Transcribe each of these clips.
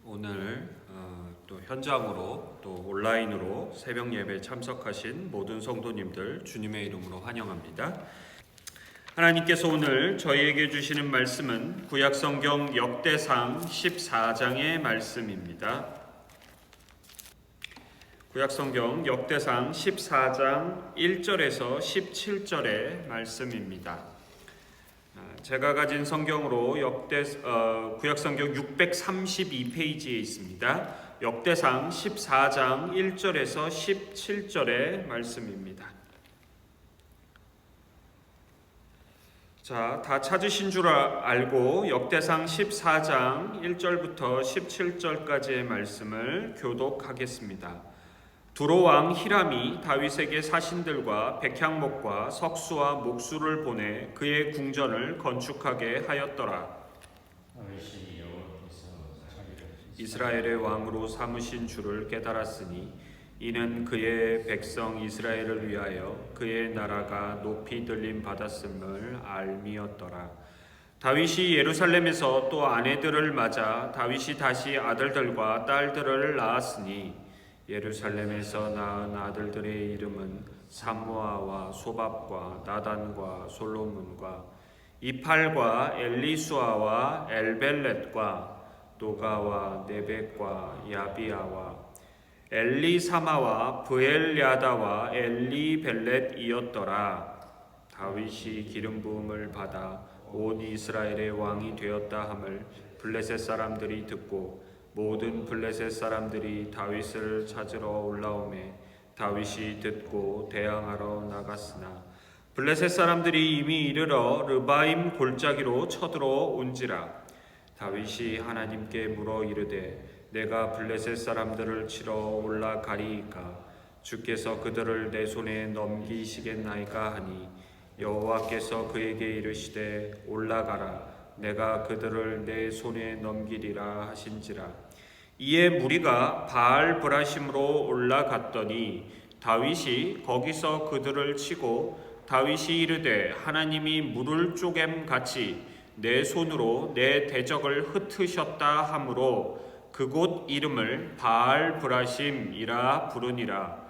오늘 또 현장으로 또 온라인으로 새벽 예배에 참석하신 모든 성도님들 주님의 이름으로 환영합니다. 하나님께서 오늘 저희에게 주시는 말씀은 구약성경 역대상 14장의 말씀입니다. 구약성경 역대상 14장 1절에서 17절의 말씀입니다. 제가 가진 성경으로 구약성경 632페이지에 있습니다. 역대상 14장 1절에서 17절의 말씀입니다. 자, 다 찾으신 줄 알고 역대상 14장 1절부터 17절까지의 말씀을 교독하겠습니다. 두로왕 히람이 다윗에게 사신들과 백향목과 석수와 목수를 보내 그의 궁전을 건축하게 하였더라. 이스라엘의 왕으로 삼으신 줄을 깨달았으니 이는 그의 백성 이스라엘을 위하여 그의 나라가 높이 들림 받았음을 알미었더라. 다윗이 예루살렘에서 또 아내들을 맞아 다윗이 다시 아들들과 딸들을 낳았으니 예루살렘에서 낳은 아들들의 이름은 삼무아와 소밥과 나단과 솔로몬과 이팔과 엘리수아와 엘벨렛과 노가와 네벡과 야비아와 엘리사마와 브엘야다와 엘리벨렛이었더라. 다윗이 기름 부음을 받아 온 이스라엘의 왕이 되었다 함을 블레셋 사람들이 듣고 모든 블레셋 사람들이 다윗을 찾으러 올라오매 다윗이 듣고 대항하러 나갔으나 블레셋 사람들이 이미 이르러 르바임 골짜기로 쳐들어온지라. 다윗이 하나님께 물어 이르되 내가 블레셋 사람들을 치러 올라가리이까 주께서 그들을 내 손에 넘기시겠나이까 하니 여호와께서 그에게 이르시되 올라가라 내가 그들을 내 손에 넘기리라 하신지라. 이에 무리가 바알 브라심으로 올라갔더니 다윗이 거기서 그들을 치고 다윗이 이르되 하나님이 물을 쪼갰 같이 내 손으로 내 대적을 흩으셨다 하므로 그곳 이름을 바알 브라심이라 부르니라.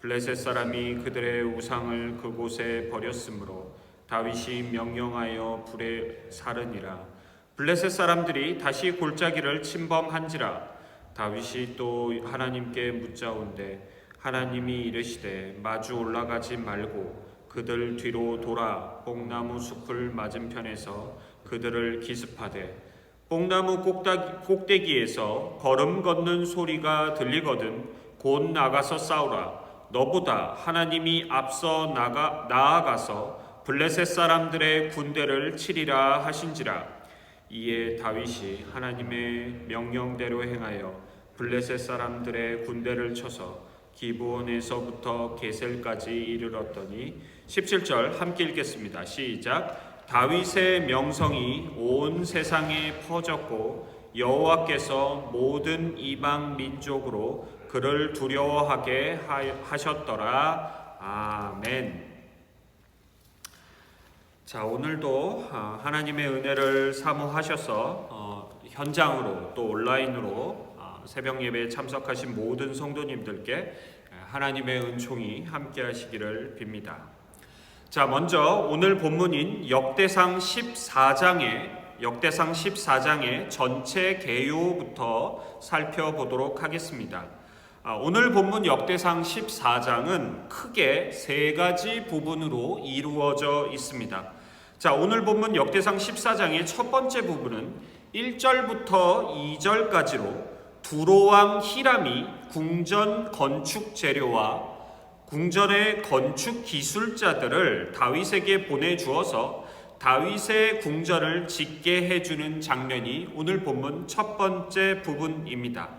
블레셋 사람이 그들의 우상을 그곳에 버렸으므로 다윗이 명령하여 불에 사르니라. 블레셋 사람들이 다시 골짜기를 침범한지라. 다윗이 또 하나님께 묻자온대 하나님이 이르시되 마주 올라가지 말고 그들 뒤로 돌아 뽕나무 숲을 맞은편에서 그들을 기습하되 뽕나무 꼭대기에서 걸음 걷는 소리가 들리거든 곧 나가서 싸우라. 너보다 하나님이 앞서 나아가서 블레셋 사람들의 군대를 치리라 하신지라. 이에 다윗이 하나님의 명령대로 행하여 블레셋 사람들의 군대를 쳐서 기브온에서부터 게셀까지 이르렀더니 17절 함께 읽겠습니다. 시작. 다윗의 명성이 온 세상에 퍼졌고 여호와께서 모든 이방 민족으로 그를 두려워하게 하셨더라. 아멘. 자, 오늘도 하나님의 은혜를 사모하셔서 현장으로 또 온라인으로 새벽 예배에 참석하신 모든 성도님들께 하나님의 은총이 함께 하시기를 빕니다. 자, 먼저 오늘 본문인 역대상 14장의 전체 개요부터 살펴보도록 하겠습니다. 오늘 본문 역대상 14장은 크게 세 가지 부분으로 이루어져 있습니다. 자, 오늘 본문 역대상 14장의 첫 번째 부분은 1절부터 2절까지로 두로왕 히람이 궁전 건축 재료와 궁전의 건축 기술자들을 다윗에게 보내주어서 다윗의 궁전을 짓게 해주는 장면이 오늘 본문 첫 번째 부분입니다.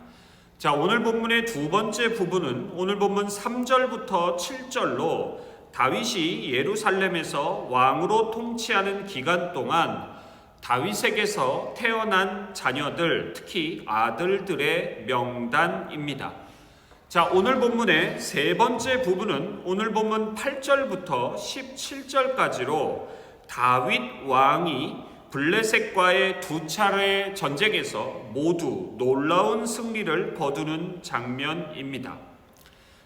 자, 오늘 본문의 두 번째 부분은 오늘 본문 3절부터 7절로 다윗이 예루살렘에서 왕으로 통치하는 기간 동안 다윗에게서 태어난 자녀들, 특히 아들들의 명단입니다. 자, 오늘 본문의 세 번째 부분은 오늘 본문 8절부터 17절까지로 다윗 왕이 블레셋과의 두 차례 전쟁에서 모두 놀라운 승리를 거두는 장면입니다.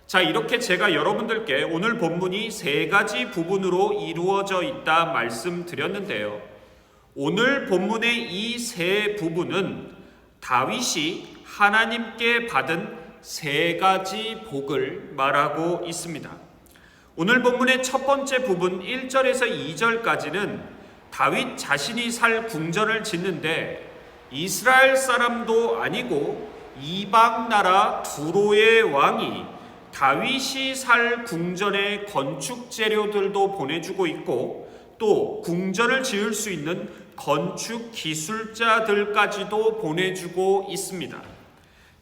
자, 이렇게 제가 여러분들께 오늘 본문이 세 가지 부분으로 이루어져 있다 말씀드렸는데요. 오늘 본문의 이 세 부분은 다윗이 하나님께 받은 세 가지 복을 말하고 있습니다. 오늘 본문의 첫 번째 부분 1절에서 2절까지는 다윗 자신이 살 궁전을 짓는데 이스라엘 사람도 아니고 이방 나라 두로의 왕이 다윗이 살 궁전의 건축 재료들도 보내주고 있고 또 궁전을 지을 수 있는 건축 기술자들까지도 보내주고 있습니다.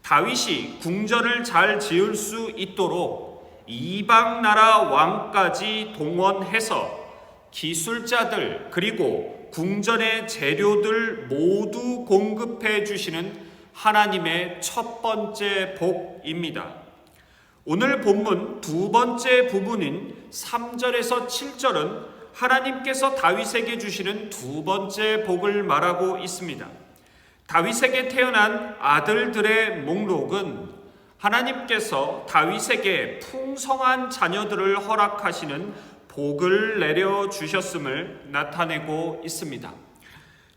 다윗이 궁전을 잘 지을 수 있도록 이방 나라 왕까지 동원해서 기술자들 그리고 궁전의 재료들 모두 공급해 주시는 하나님의 첫 번째 복입니다. 오늘 본문 두 번째 부분인 3절에서 7절은 하나님께서 다윗에게 주시는 두 번째 복을 말하고 있습니다. 다윗에게 태어난 아들들의 목록은 하나님께서 다윗에게 풍성한 자녀들을 허락하시는 복을 내려주셨음을 나타내고 있습니다.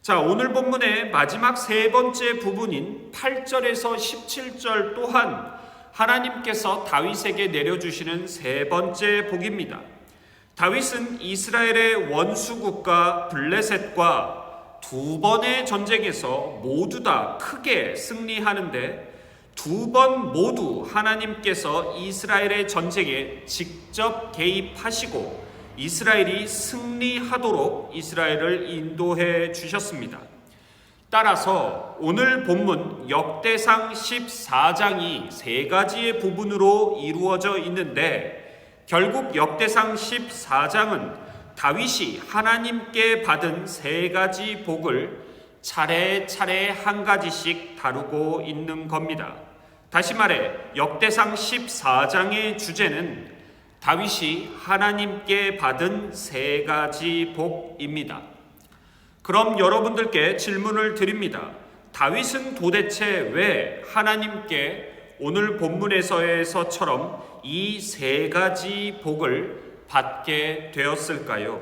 자, 오늘 본문의 마지막 세 번째 부분인 8절에서 17절 또한 하나님께서 다윗에게 내려주시는 세 번째 복입니다. 다윗은 이스라엘의 원수국가 블레셋과 두 번의 전쟁에서 모두 다 크게 승리하는데 두 번 모두 하나님께서 이스라엘의 전쟁에 직접 개입하시고 이스라엘이 승리하도록 이스라엘을 인도해 주셨습니다. 따라서 오늘 본문 역대상 14장이 세 가지의 부분으로 이루어져 있는데 결국 역대상 14장은 다윗이 하나님께 받은 세 가지 복을 차례차례 한 가지씩 다루고 있는 겁니다. 다시 말해 역대상 14장의 주제는 다윗이 하나님께 받은 세 가지 복입니다. 그럼 여러분들께 질문을 드립니다. 다윗은 도대체 왜 하나님께 오늘 본문에서처럼 이 세 가지 복을 받게 되었을까요?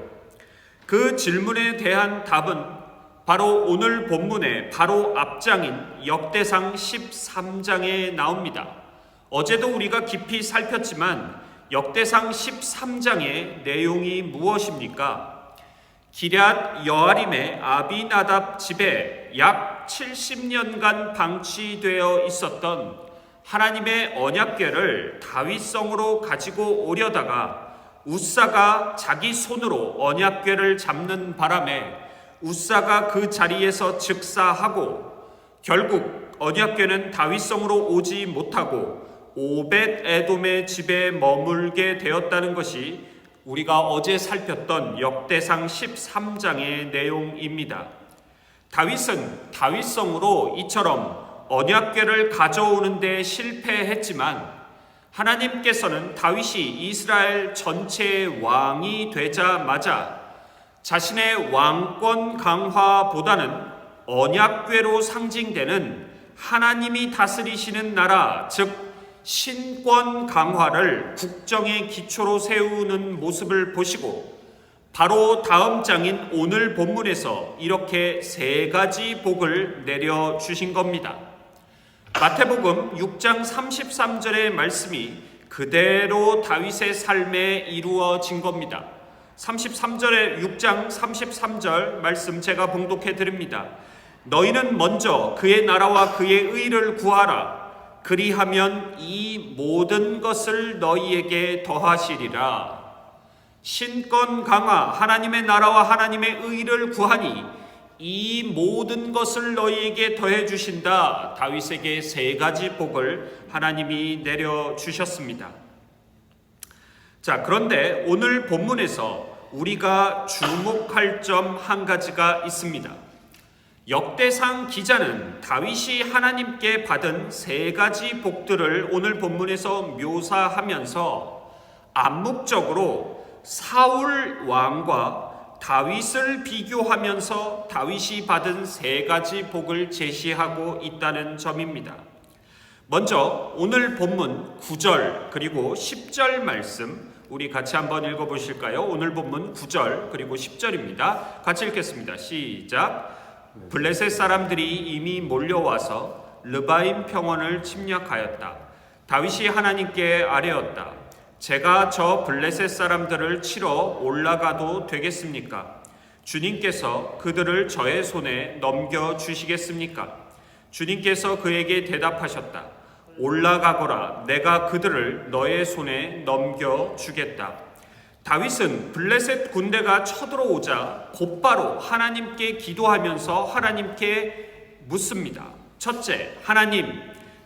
그 질문에 대한 답은 바로 오늘 본문의 바로 앞장인 역대상 13장에 나옵니다. 어제도 우리가 깊이 살폈지만 역대상 13장의 내용이 무엇입니까? 기럇 여아림의 아비나답 집에 약 70년간 방치되어 있었던 하나님의 언약궤를 다윗성으로 가지고 오려다가 웃사가 자기 손으로 언약궤를 잡는 바람에 웃사가 그 자리에서 즉사하고 결국 언약궤는 다윗성으로 오지 못하고 오벳 에돔의 집에 머물게 되었다는 것이 우리가 어제 살폈던 역대상 13장의 내용입니다. 다윗은 다윗성으로 이처럼 언약궤를 가져오는 데 실패했지만 하나님께서는 다윗이 이스라엘 전체의 왕이 되자마자 자신의 왕권 강화보다는 언약궤로 상징되는 하나님이 다스리시는 나라, 즉 신권 강화를 국정의 기초로 세우는 모습을 보시고 바로 다음 장인 오늘 본문에서 이렇게 세 가지 복을 내려주신 겁니다. 마태복음 6장 33절의 말씀이 그대로 다윗의 삶에 이루어진 겁니다. 33절의 6장 33절 말씀 제가 봉독해 드립니다. 너희는 먼저 그의 나라와 그의 의를 구하라. 그리하면 이 모든 것을 너희에게 더하시리라. 신권 강화, 하나님의 나라와 하나님의 의를 구하니 이 모든 것을 너희에게 더해 주신다. 다윗에게 세 가지 복을 하나님이 내려주셨습니다. 자, 그런데 오늘 본문에서 우리가 주목할 점 한 가지가 있습니다. 역대상 기자는 다윗이 하나님께 받은 세 가지 복들을 오늘 본문에서 묘사하면서 암묵적으로 사울 왕과 다윗을 비교하면서 다윗이 받은 세 가지 복을 제시하고 있다는 점입니다. 먼저 오늘 본문 9절 그리고 10절 말씀 우리 같이 한번 읽어보실까요? 오늘 본문 9절 그리고 10절입니다. 같이 읽겠습니다. 시작. 블레셋 사람들이 이미 몰려와서 르바임 평원을 침략하였다. 다윗이 하나님께 아뢰었다. 제가 저 블레셋 사람들을 치러 올라가도 되겠습니까? 주님께서 그들을 저의 손에 넘겨주시겠습니까? 주님께서 그에게 대답하셨다. 올라가거라. 내가 그들을 너의 손에 넘겨주겠다. 다윗은 블레셋 군대가 쳐들어오자 곧바로 하나님께 기도하면서 하나님께 묻습니다. 첫째, 하나님,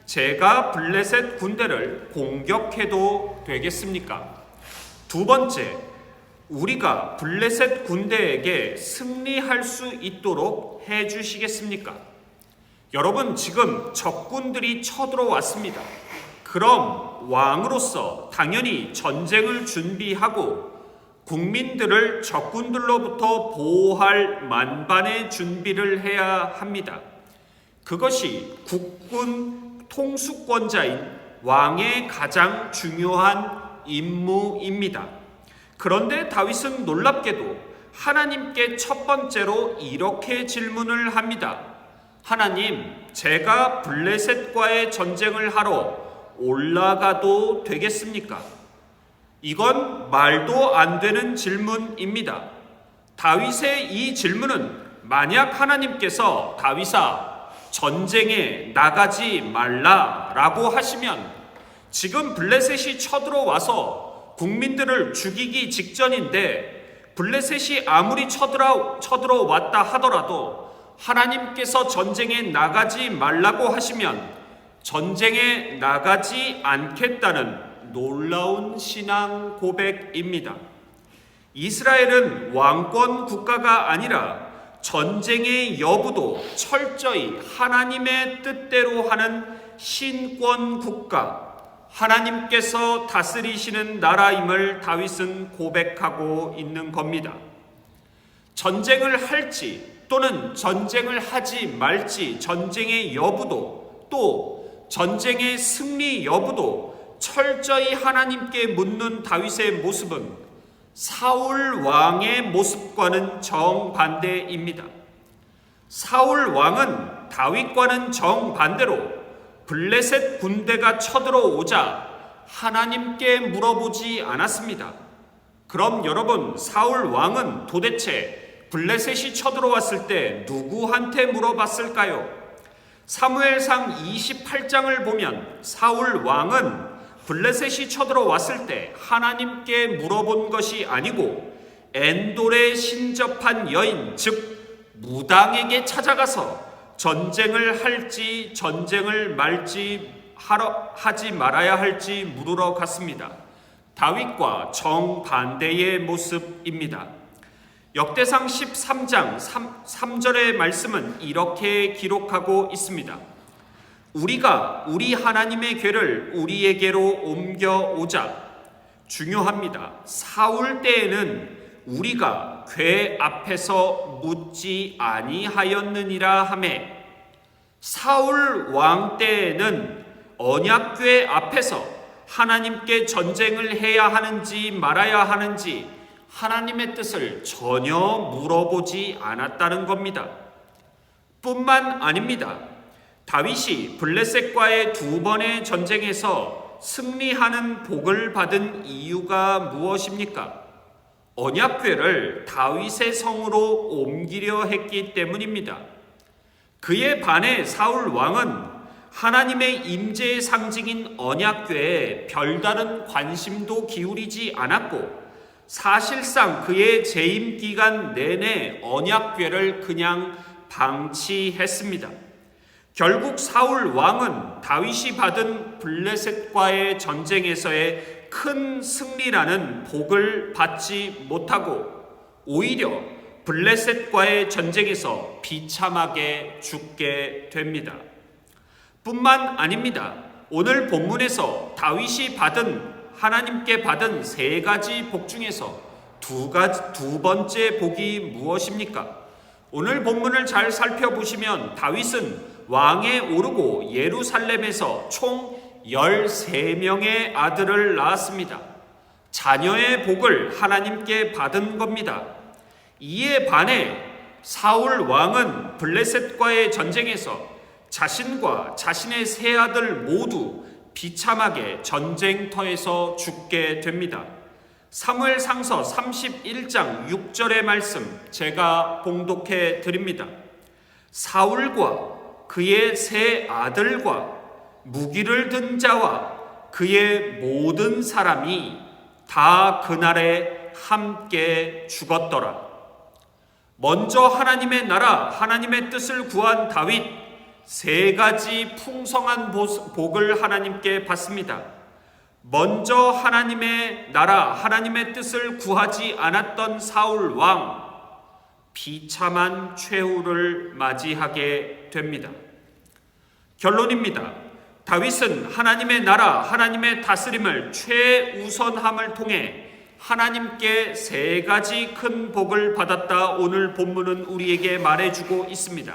제가 블레셋 군대를 공격해도 되겠습니까? 두 번째, 우리가 블레셋 군대에게 승리할 수 있도록 해주시겠습니까? 여러분, 지금 적군들이 쳐들어왔습니다. 그럼 왕으로서 당연히 전쟁을 준비하고 국민들을 적군들로부터 보호할 만반의 준비를 해야 합니다. 그것이 국군 통수권자인 왕의 가장 중요한 임무입니다. 그런데 다윗은 놀랍게도 하나님께 첫 번째로 이렇게 질문을 합니다. 하나님, 제가 블레셋과의 전쟁을 하러 올라가도 되겠습니까? 이건 말도 안 되는 질문입니다. 다윗의 이 질문은 만약 하나님께서 다윗아, 전쟁에 나가지 말라라고 하시면 지금 블레셋이 쳐들어와서 국민들을 죽이기 직전인데 블레셋이 아무리 쳐들어왔다 하더라도 하나님께서 전쟁에 나가지 말라고 하시면 전쟁에 나가지 않겠다는 놀라운 신앙 고백입니다. 이스라엘은 왕권 국가가 아니라 전쟁의 여부도 철저히 하나님의 뜻대로 하는 신권 국가, 하나님께서 다스리시는 나라임을 다윗은 고백하고 있는 겁니다. 전쟁을 할지 또는 전쟁을 하지 말지 전쟁의 여부도 또 전쟁의 승리 여부도 철저히 하나님께 묻는 다윗의 모습은 사울 왕의 모습과는 정반대입니다. 사울 왕은 다윗과는 정반대로 블레셋 군대가 쳐들어오자 하나님께 물어보지 않았습니다. 그럼 여러분, 사울 왕은 도대체 블레셋이 쳐들어왔을 때 누구한테 물어봤을까요? 사무엘상 28장을 보면 사울 왕은 블레셋이 쳐들어왔을 때 하나님께 물어본 것이 아니고 엔돌에 신접한 여인, 즉 무당에게 찾아가서 전쟁을 할지 전쟁을 하지 말아야 할지 물으러 갔습니다. 다윗과 정반대의 모습입니다. 역대상 13장 3절의 말씀은 이렇게 기록하고 있습니다. 우리가 우리 하나님의 궤를 우리에게로 옮겨오자. 중요합니다. 사울 때에는 우리가 궤 앞에서 묻지 아니하였느니라 하매, 사울 왕 때에는 언약궤 앞에서 하나님께 전쟁을 해야 하는지 말아야 하는지 하나님의 뜻을 전혀 물어보지 않았다는 겁니다. 뿐만 아닙니다. 다윗이 블레셋과의 두 번의 전쟁에서 승리하는 복을 받은 이유가 무엇입니까? 언약궤를 다윗의 성으로 옮기려 했기 때문입니다. 그에 반해 사울 왕은 하나님의 임재의 상징인 언약궤에 별다른 관심도 기울이지 않았고 사실상 그의 재임 기간 내내 언약궤를 그냥 방치했습니다. 결국 사울 왕은 다윗이 받은 블레셋과의 전쟁에서의 큰 승리라는 복을 받지 못하고 오히려 블레셋과의 전쟁에서 비참하게 죽게 됩니다. 뿐만 아닙니다. 오늘 본문에서 다윗이 하나님께 받은 세 가지 복 중에서 두 번째 복이 무엇입니까? 오늘 본문을 잘 살펴보시면 다윗은 왕에 오르고 예루살렘에서 총 13명의 아들을 낳았습니다. 자녀의 복을 하나님께 받은 겁니다. 이에 반해 사울 왕은 블레셋과의 전쟁에서 자신과 자신의 세 아들 모두 비참하게 전쟁터에서 죽게 됩니다. 사무엘상서 31장 6절의 말씀 제가 봉독해 드립니다. 사울과 그의 세 아들과 무기를 든 자와 그의 모든 사람이 다 그날에 함께 죽었더라. 먼저 하나님의 나라, 하나님의 뜻을 구한 다윗, 세 가지 풍성한 복을 하나님께 받습니다. 먼저 하나님의 나라, 하나님의 뜻을 구하지 않았던 사울 왕, 비참한 최후를 맞이하게 됩니다. 결론입니다. 다윗은 하나님의 나라, 하나님의 다스림을 최우선함을 통해 하나님께 세 가지 큰 복을 받았다. 오늘 본문은 우리에게 말해주고 있습니다.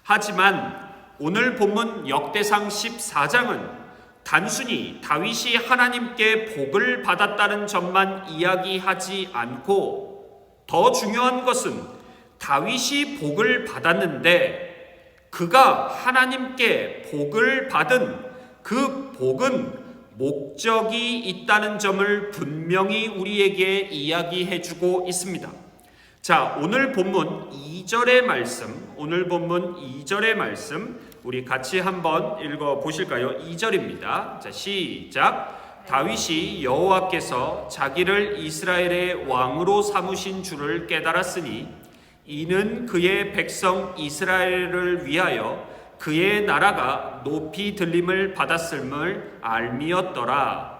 하지만 오늘 본문 역대상 14장은 단순히 다윗이 하나님께 복을 받았다는 점만 이야기하지 않고 더 중요한 것은 다윗이 복을 받았는데 그가 하나님께 복을 받은 그 복은 목적이 있다는 점을 분명히 우리에게 이야기해주고 있습니다. 자, 오늘 본문 2절의 말씀 우리 같이 한번 읽어 보실까요? 2절입니다. 자, 시작. 다윗이 여호와께서 자기를 이스라엘의 왕으로 삼으신 줄을 깨달았으니 이는 그의 백성 이스라엘을 위하여 그의 나라가 높이 들림을 받았음을 알미었더라.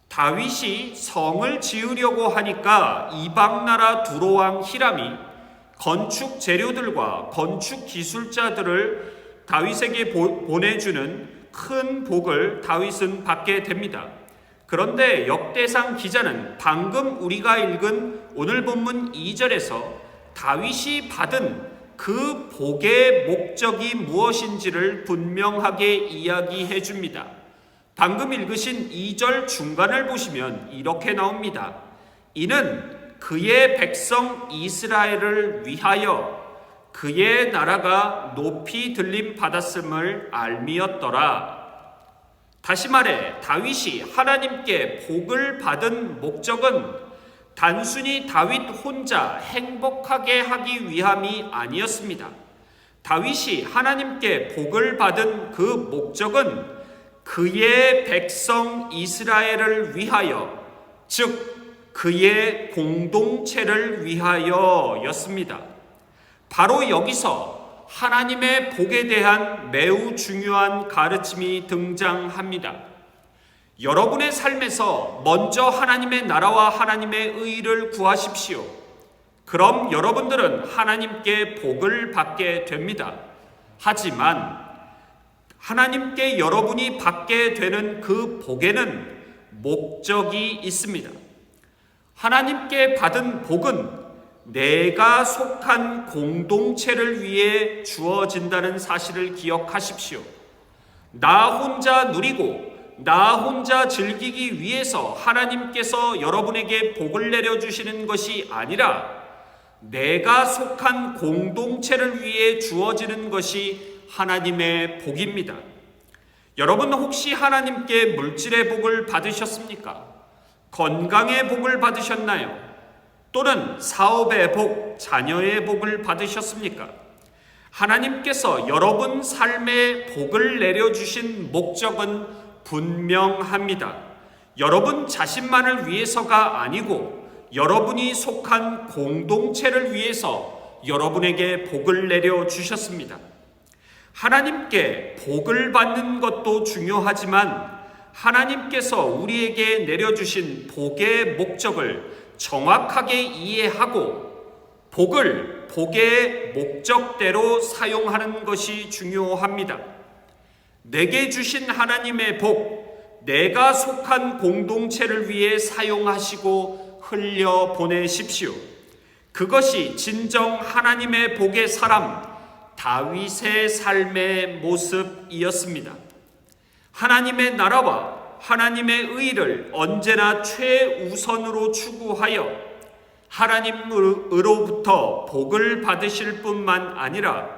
다윗이 성을 지으려고 하니까 이방 나라 두로왕 히람이 건축 재료들과 건축 기술자들을 다윗에게 보내주는 큰 복을 다윗은 받게 됩니다. 그런데 역대상 기자는 방금 우리가 읽은 오늘 본문 2절에서 다윗이 받은 그 복의 목적이 무엇인지를 분명하게 이야기해 줍니다. 방금 읽으신 2절 중간을 보시면 이렇게 나옵니다. 이는 그의 백성 이스라엘을 위하여 그의 나라가 높이 들림 받았음을 알미었더라. 다시 말해 다윗이 하나님께 복을 받은 목적은 단순히 다윗 혼자 행복하게 하기 위함이 아니었습니다. 다윗이 하나님께 복을 받은 그 목적은 그의 백성 이스라엘을 위하여, 즉 그의 공동체를 위하여였습니다. 바로 여기서 하나님의 복에 대한 매우 중요한 가르침이 등장합니다. 여러분의 삶에서 먼저 하나님의 나라와 하나님의 의를 구하십시오. 그럼 여러분들은 하나님께 복을 받게 됩니다. 하지만 하나님께 여러분이 받게 되는 그 복에는 목적이 있습니다. 하나님께 받은 복은 내가 속한 공동체를 위해 주어진다는 사실을 기억하십시오. 나 혼자 누리고 나 혼자 즐기기 위해서 하나님께서 여러분에게 복을 내려주시는 것이 아니라 내가 속한 공동체를 위해 주어지는 것이 하나님의 복입니다. 여러분 혹시 하나님께 물질의 복을 받으셨습니까? 건강의 복을 받으셨나요? 또는 사업의 복, 자녀의 복을 받으셨습니까? 하나님께서 여러분 삶에 복을 내려주신 목적은 분명합니다. 여러분 자신만을 위해서가 아니고 여러분이 속한 공동체를 위해서 여러분에게 복을 내려주셨습니다. 하나님께 복을 받는 것도 중요하지만 하나님께서 우리에게 내려주신 복의 목적을 정확하게 이해하고 복을 복의 목적대로 사용하는 것이 중요합니다. 내게 주신 하나님의 복, 내가 속한 공동체를 위해 사용하시고 흘려 보내십시오. 그것이 진정 하나님의 복의 사람 다윗의 삶의 모습이었습니다. 하나님의 나라와 하나님의 의를 언제나 최우선으로 추구하여 하나님으로부터 복을 받으실 뿐만 아니라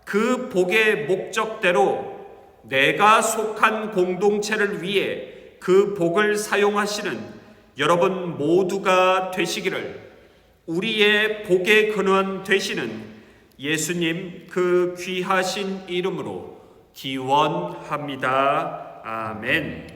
그 복의 목적대로 내가 속한 공동체를 위해 그 복을 사용하시는 여러분 모두가 되시기를 우리의 복의 근원 되시는 예수님 그 귀하신 이름으로 기원합니다. 아멘.